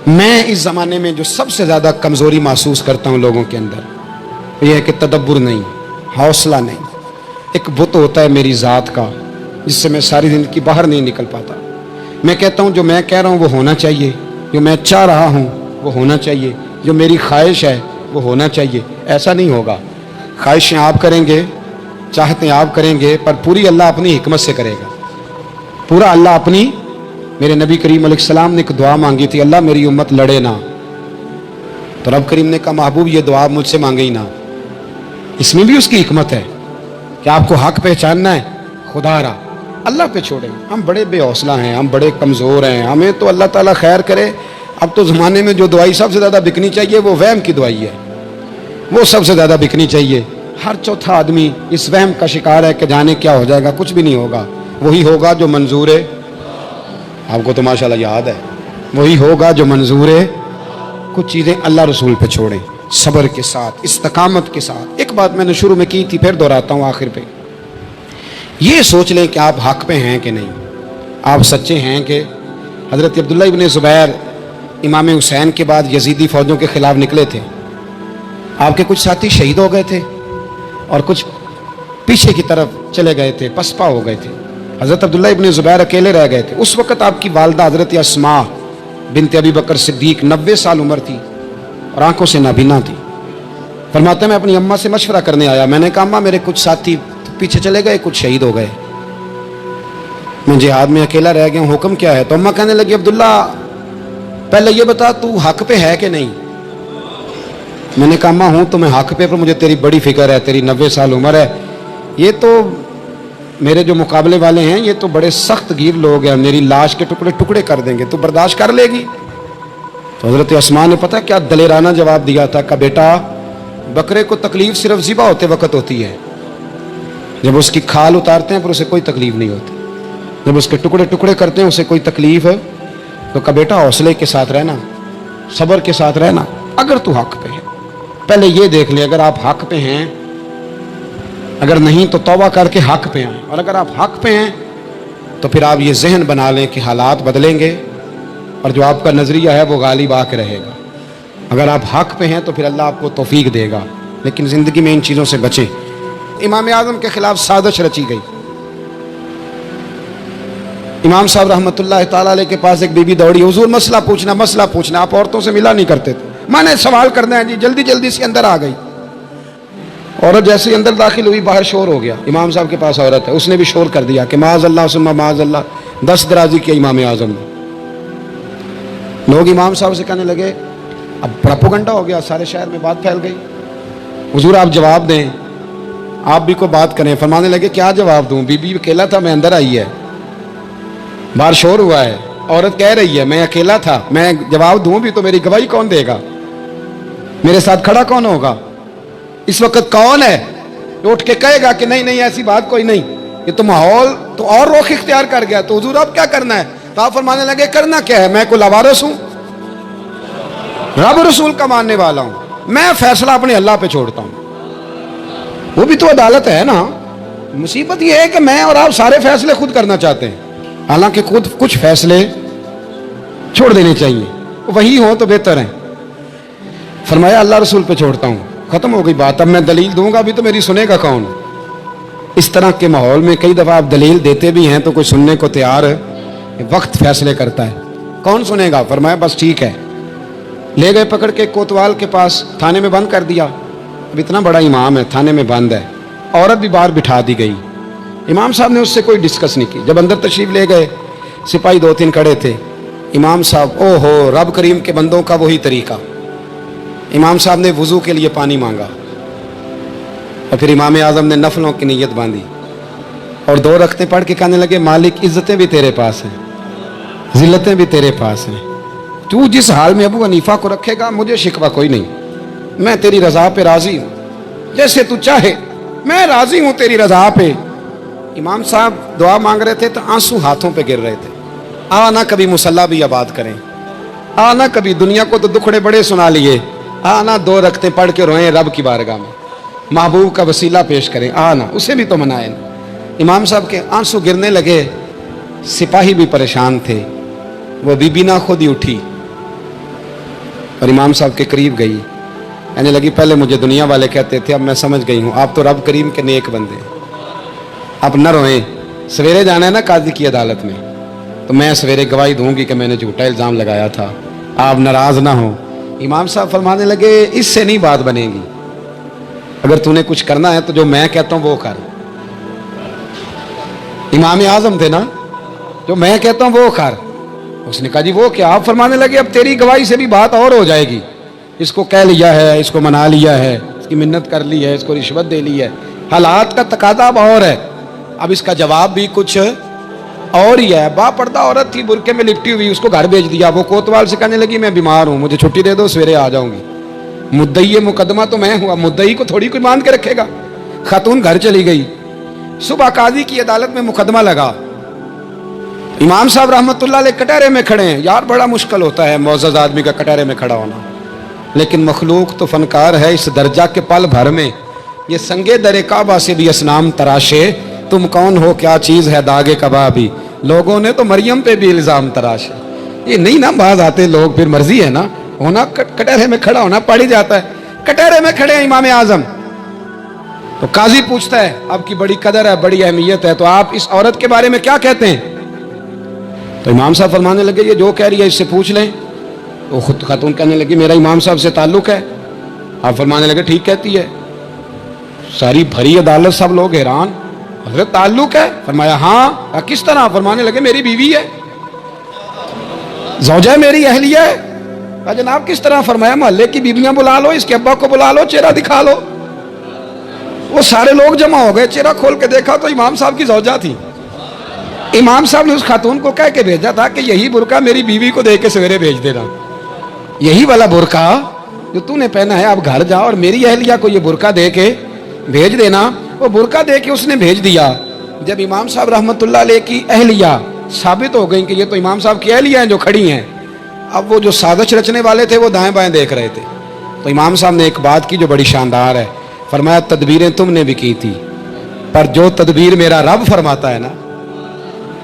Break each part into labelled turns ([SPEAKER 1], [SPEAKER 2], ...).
[SPEAKER 1] میں اس زمانے میں جو سب سے زیادہ کمزوری محسوس کرتا ہوں لوگوں کے اندر، یہ ہے کہ تدبر نہیں، حوصلہ نہیں۔ ایک بت ہوتا ہے میری ذات کا جس سے میں ساری زندگی باہر نہیں نکل پاتا۔ میں کہتا ہوں جو میں کہہ رہا ہوں وہ ہونا چاہیے، جو میں چاہ رہا ہوں وہ ہونا چاہیے، جو میری خواہش ہے وہ ہونا چاہیے۔ ایسا نہیں ہوگا۔ خواہشیں آپ کریں گے، چاہتے آپ کریں گے، پر پوری اللہ اپنی حکمت سے کرے گا۔ پورا اللہ اپنی۔ میرے نبی کریم علیہ السلام نے ایک دعا مانگی تھی، اللہ میری امت لڑے نہ، تو رب کریم نے کہا محبوب یہ دعا مجھ سے مانگے ہی نہ۔ اس میں بھی اس کی حکمت ہے کہ آپ کو حق پہچاننا ہے، خدا را اللہ پہ چھوڑیں۔ ہم بڑے بے حوصلہ ہیں، ہم بڑے کمزور ہیں، ہمیں تو اللہ تعالیٰ خیر کرے۔ اب تو زمانے میں جو دوائی سب سے زیادہ بکنی چاہیے وہ وہم کی دوائی ہے، وہ سب سے زیادہ بکنی چاہیے۔ ہر چوتھا آدمی اس وہم کا شکار ہے کہ جانے کیا ہو جائے گا۔ کچھ بھی نہیں ہوگا، وہی ہوگا جو منظور ہے۔ آپ کو تو ماشاءاللہ یاد ہے، وہی ہوگا جو منظور ہے۔ کچھ چیزیں اللہ رسول پہ چھوڑیں، صبر کے ساتھ، استقامت کے ساتھ۔ ایک بات میں نے شروع میں کی تھی، پھر دہراتا ہوں آخر پہ۔ یہ سوچ لیں کہ آپ حق پہ ہیں کہ نہیں، آپ سچے ہیں کہ حضرت عبداللہ ابن زبیر امام حسین کے بعد یزیدی فوجوں کے خلاف نکلے تھے۔ آپ کے کچھ ساتھی شہید ہو گئے تھے اور کچھ پیچھے کی طرف چلے گئے تھے، پسپا ہو گئے تھے۔ حضرت عبداللہ ابن زبیر اکیلے رہ گئے تھے۔ اس وقت آپ کی والدہ حضرت اسماء بنت ابی بکر صدیق 90 سال عمر تھی اور آنکھوں سے نابینا تھی۔ فرماتے ہیں میں اپنی اماں سے مشورہ کرنے آیا، میں نے کہا اماں میرے کچھ ساتھی پیچھے چلے گئے، کچھ شہید ہو گئے، میں جہاد میں اکیلا رہ گیا ہوں، حکم کیا ہے؟ تو اماں کہنے لگی عبداللہ پہلے یہ بتا تو حق پہ ہے کہ نہیں؟ میں نے کہا اماں ہوں تو میں حق پہ، پر مجھے تیری بڑی فکر ہے، تیری 90 سال عمر ہے، یہ تو میرے جو مقابلے والے ہیں یہ تو بڑے سخت گیر لوگ ہیں، میری لاش کے ٹکڑے ٹکڑے کر دیں گے، تو برداشت کر لے گی؟ تو حضرت اسماء نے پتہ کیا دلیرانہ جواب دیا تھا کہ بیٹا بکرے کو تکلیف صرف ذبح ہوتے وقت ہوتی ہے، جب اس کی کھال اتارتے ہیں پر اسے کوئی تکلیف نہیں ہوتی، جب اس کے ٹکڑے ٹکڑے کرتے ہیں اسے کوئی تکلیف ہے۔ تو کہا بیٹا حوصلے کے ساتھ رہنا، صبر کے ساتھ رہنا، اگر تو حق پہ ہے پہلے یہ دیکھ لیں اگر آپ حق پہ ہیں، اگر نہیں تو توبہ کر کے حق پہ آئیں، اور اگر آپ حق پہ ہیں تو پھر آپ یہ ذہن بنا لیں کہ حالات بدلیں گے اور جو آپ کا نظریہ ہے وہ غالب آ کے رہے گا۔ اگر آپ حق پہ ہیں تو پھر اللہ آپ کو توفیق دے گا، لیکن زندگی میں ان چیزوں سے بچیں۔ امام اعظم کے خلاف سازش رچی گئی۔ امام صاحب رحمۃ اللہ تعالیٰ علیہ کے پاس ایک بی بی دوڑی، حضور مسئلہ پوچھنا، آپ عورتوں سے ملا نہیں کرتے تھے، میں نے سوال کرنا ہے جی، جلدی جلدی سے اندر آ گئی۔ عورت جیسے ہی اندر داخل ہوئی باہر شور ہو گیا، امام صاحب کے پاس عورت ہے، اس نے بھی شور کر دیا کہ معاذ اللہ ثم معاذ اللہ، 10 درازی کیا امام اعظم نے۔ لوگ امام صاحب سے کہنے لگے، اب پروپیگنڈا ہو گیا، سارے شہر میں بات پھیل گئی، حضور آپ جواب دیں، آپ بھی کوئی بات کریں۔ فرمانے لگے کیا جواب دوں، بی بی اکیلا تھا، میں اندر آئی ہے، باہر شور ہوا ہے، عورت کہہ رہی ہے میں اکیلا تھا، میں جواب دوں بھی تو میری گواہی کون دے گا، میرے ساتھ کھڑا کون ہوگا، اس وقت کون ہے جو اٹھ کے کہے گا کہ نہیں نہیں ایسی بات کوئی نہیں، یہ تو ماحول تو اور رخ اختیار کر گیا، تو حضور اب کیا کرنا ہے؟ تو آپ فرمانے لگے کرنا کیا ہے، میں کوئی لاوارث ہوں، رب رسول کا ماننے والا ہوں، میں فیصلہ اپنے اللہ پہ چھوڑتا ہوں، وہ بھی تو عدالت ہے نا۔ مصیبت یہ ہے کہ میں اور آپ سارے فیصلے خود کرنا چاہتے ہیں، حالانکہ خود کچھ فیصلے چھوڑ دینے چاہیے، وہی ہو تو بہتر ہے۔ فرمایا اللہ رسول پہ چھوڑتا ہوں، ختم ہو گئی بات، اب میں دلیل دوں گا بھی تو میری سنے گا کون؟ اس طرح کے ماحول میں کئی دفعہ آپ دلیل دیتے بھی ہیں تو کوئی سننے کو تیار ہے، وقت فیصلے کرتا ہے، کون سنے گا؟ فرمایا بس ٹھیک ہے، لے گئے پکڑ کے کوتوال کے پاس، تھانے میں بند کر دیا۔ اب اتنا بڑا امام ہے، تھانے میں بند ہے، عورت بھی باہر بٹھا دی گئی، امام صاحب نے اس سے کوئی ڈسکس نہیں کی۔ جب اندر تشریف لے گئے، سپاہی 2-3 کھڑے تھے، امام صاحب او ہو، رب کریم کے بندوں کا وہی طریقہ، امام صاحب نے وضو کے لیے پانی مانگا اور پھر امام اعظم نے نفلوں کی نیت باندھی اور 2 رکعتیں پڑھ کے کہنے لگے مالک عزتیں بھی تیرے پاس ہیں، ذلتیں بھی تیرے پاس ہیں، تو جس حال میں ابو حنیفہ کو رکھے گا مجھے شکوہ کوئی نہیں، میں تیری رضا پہ راضی ہوں، جیسے تو چاہے میں راضی ہوں تیری رضا پہ۔ امام صاحب دعا مانگ رہے تھے تو آنسو ہاتھوں پہ گر رہے تھے۔ آنا کبھی مصلی بھی آباد کریں، آنا کبھی دنیا کو تو دکھڑے بڑے سنا لیے، آنا 2 رکعتیں پڑھ کے روئیں رب کی بارگاہ میں، محبوب کا وسیلہ پیش کریں، آنا اسے بھی تو منائیں۔ امام صاحب کے آنسو گرنے لگے، سپاہی بھی پریشان تھے، وہ بی بی نہ خود ہی اٹھی اور امام صاحب کے قریب گئی، کہنے لگی پہلے مجھے دنیا والے کہتے تھے، اب میں سمجھ گئی ہوں آپ تو رب کریم کے نیک بندے، اب نہ روئیں، سویرے جانا ہے نا قاضی کی عدالت میں، تو میں سویرے گواہی دوں گی کہ میں نے جھوٹا الزام لگایا تھا، آپ ناراض نہ ہوں۔ امام صاحب فرمانے لگے اس سے نہیں بات بنے گی، اگر تو نے کچھ کرنا ہے تو جو میں کہتا ہوں وہ کر۔ امام اعظم تھے نا، جو میں کہتا ہوں وہ کر۔ اس نے کہا جی وہ کیا؟ آپ فرمانے لگے اب تیری گواہی سے بھی بات اور ہو جائے گی، اس کو کہہ لیا ہے، اس کو منا لیا ہے، اس کی منت کر لی ہے، اس کو رشوت دے لی ہے، حالات کا تقاضا اب اور ہے، اب اس کا جواب بھی کچھ اور ہی ہے۔ با پردہ عورت تھی، برقعے میں لپٹی ہوئی، اس کو گھر بھیج دیا۔ وہ کوتوال سے کہنے لگی میں بیمار ہوں، مجھے چھٹی دے دو، سویرے آ جاؤں گی۔ مدعی مقدمہ تو میں ہوا، مدعی کو تھوڑی کوئی باندھ کے رکھے گا۔ خاتون گھر چلی گئی، صبح قاضی کی عدالت میں مقدمہ لگا، امام صاحب رحمت اللہ علیہ کٹہرے میں کھڑے ہیں۔ یار بڑا مشکل ہوتا ہے معزز آدمی کا کٹہرے میں کھڑا ہونا، لیکن مخلوق تو فنکار ہے اس درجہ کے پل بھر میں، یہ سنگے در کعبہ سے بھی اسنام تراشے، تم کون ہو کیا چیز ہے داغے کبابی، لوگوں نے تو مریم پہ بھی الزام تراشے۔ یہ نہیں نا باز آتے لوگ، پھر مرضی ہے نا ہونا، کٹہرے میں کھڑا ہونا پڑ ہی جاتا ہے۔ کٹہرے میں کھڑے ہیں امام اعظم، تو قاضی پوچھتا ہے آپ کی بڑی قدر ہے، بڑی اہمیت ہے، تو آپ اس عورت کے بارے میں کیا کہتے ہیں؟ تو امام صاحب فرمانے لگے یہ جو کہہ رہی ہے اس سے پوچھ لیں۔ تو خود خاتون کہنے لگی میرا امام صاحب سے تعلق ہے۔ آپ فرمانے لگے ٹھیک کہتی ہے۔ ساری بھری عدالت سب لوگ حیران، حضرت تعلق ہے؟ فرمایا ہاں۔ کس طرح؟ فرمانے لگے میری بیوی ہے، زوجہ میری اہلیہ ہے۔ جناب کس طرح؟ فرمایا محلے کی بیویاں بلا لو، اس کے ابا کو بلا لو، چہرہ دکھا لو۔ وہ سارے لوگ جمع ہو گئے، چہرہ کھول کے دیکھا تو امام صاحب کی زوجہ تھی۔ امام صاحب نے اس خاتون کو کہہ کے بھیجا تھا کہ یہی برقع میری بیوی کو دے کے سویرے بھیج دینا، یہی والا برقع جو تو نے پہنا ہے اب گھر جا اور میری اہلیہ کو یہ برقع دے کے بھیج دینا۔ وہ برقع دے کے اس نے بھیج دیا۔ جب امام صاحب رحمت اللہ علیہ کی اہلیہ ثابت ہو گئی کہ یہ تو امام صاحب کی اہلیہ ہیں جو کھڑی ہیں، اب وہ جو سازش رچنے والے تھے وہ دائیں بائیں دیکھ رہے تھے، تو امام صاحب نے ایک بات کی جو بڑی شاندار ہے، فرمایا تدبیریں تم نے بھی کی تھی، پر جو تدبیر میرا رب فرماتا ہے نا،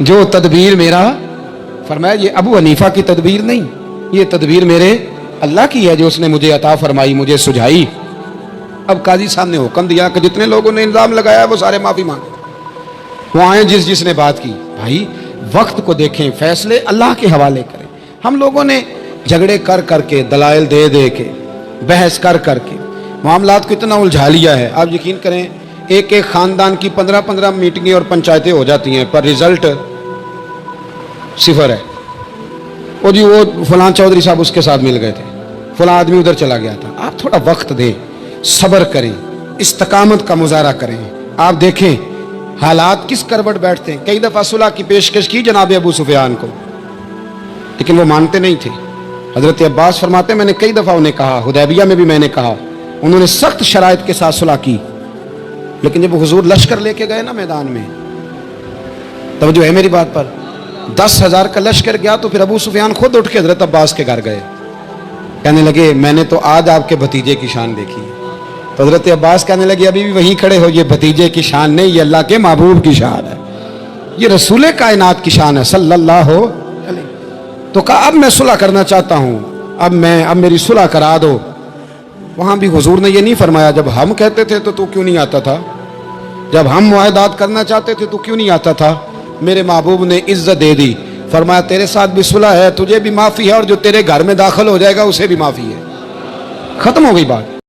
[SPEAKER 1] جو تدبیر میرا، فرمایا یہ ابو حنیفہ کی تدبیر نہیں، یہ تدبیر میرے اللہ کی ہے جو اس نے مجھے عطا فرمائی، مجھے سجھائی۔ اب قاضی صاحب نے حکم دیا کہ جتنے لوگوں نے الزام لگایا وہ سارے معافی مانگے، وہ آئیں جس نے بات کی۔ بھائی وقت کو دیکھیں، فیصلے اللہ کے حوالے کریں۔ ہم لوگوں نے جھگڑے کر کر کے، دلائل دے دے کے، بحث کر کر کے معاملات کو اتنا الجھا لیا ہے۔ آپ یقین کریں ایک ایک خاندان کی 15 میٹنگیں اور پنچایتیں ہو جاتی ہیں، پر رزلٹ صفر ہے۔ وہ جی وہ فلاں چودھری صاحب اس کے ساتھ مل گئے تھے، فلاں آدمی ادھر چلا گیا تھا۔ آپ تھوڑا وقت دیں، صبر کریں، استقامت کا مظاہرہ کریں۔ آپ دیکھیں حالات کس کروٹ بیٹھتے ہیں۔ کئی دفعہ صلح کی پیشکش کی جناب ابو سفیان کو، لیکن وہ مانتے نہیں تھے۔ حضرت عباس فرماتے ہیں میں نے کئی دفعہ انہیں کہا، حدیبیہ میں بھی میں نے کہا، انہوں نے سخت شرائط کے ساتھ صلح کی، لیکن جب حضور لشکر لے کے گئے نا میدان میں، توجہ ہے میری بات پر، 10,000 کا لشکر گیا تو پھر ابو سفیان خود اٹھ کے حضرت عباس کے گھر گئے، کہنے لگے میں نے تو آج آپ کے بھتیجے کی شان دیکھی۔ تو حضرت عباس کہنے لگے ابھی بھی وہیں کھڑے ہو، یہ بھتیجے کی شان نہیں، یہ اللہ کے محبوب کی شان ہے، یہ رسول کائنات کی شان ہے صلی اللہ علیہ۔ تو کہا اب میں صلح کرنا چاہتا ہوں، اب میری صلح کرا دو۔ وہاں بھی حضور نے یہ نہیں فرمایا جب ہم کہتے تھے تو کیوں نہیں آتا تھا، جب ہم معاہدات کرنا چاہتے تھے تو کیوں نہیں آتا تھا۔ میرے محبوب نے عزت دے دی، فرمایا تیرے ساتھ بھی صلح ہے، تجھے بھی معافی ہے، اور جو تیرے گھر میں داخل ہو جائے گا اسے بھی معافی ہے۔ ختم ہو گئی بات۔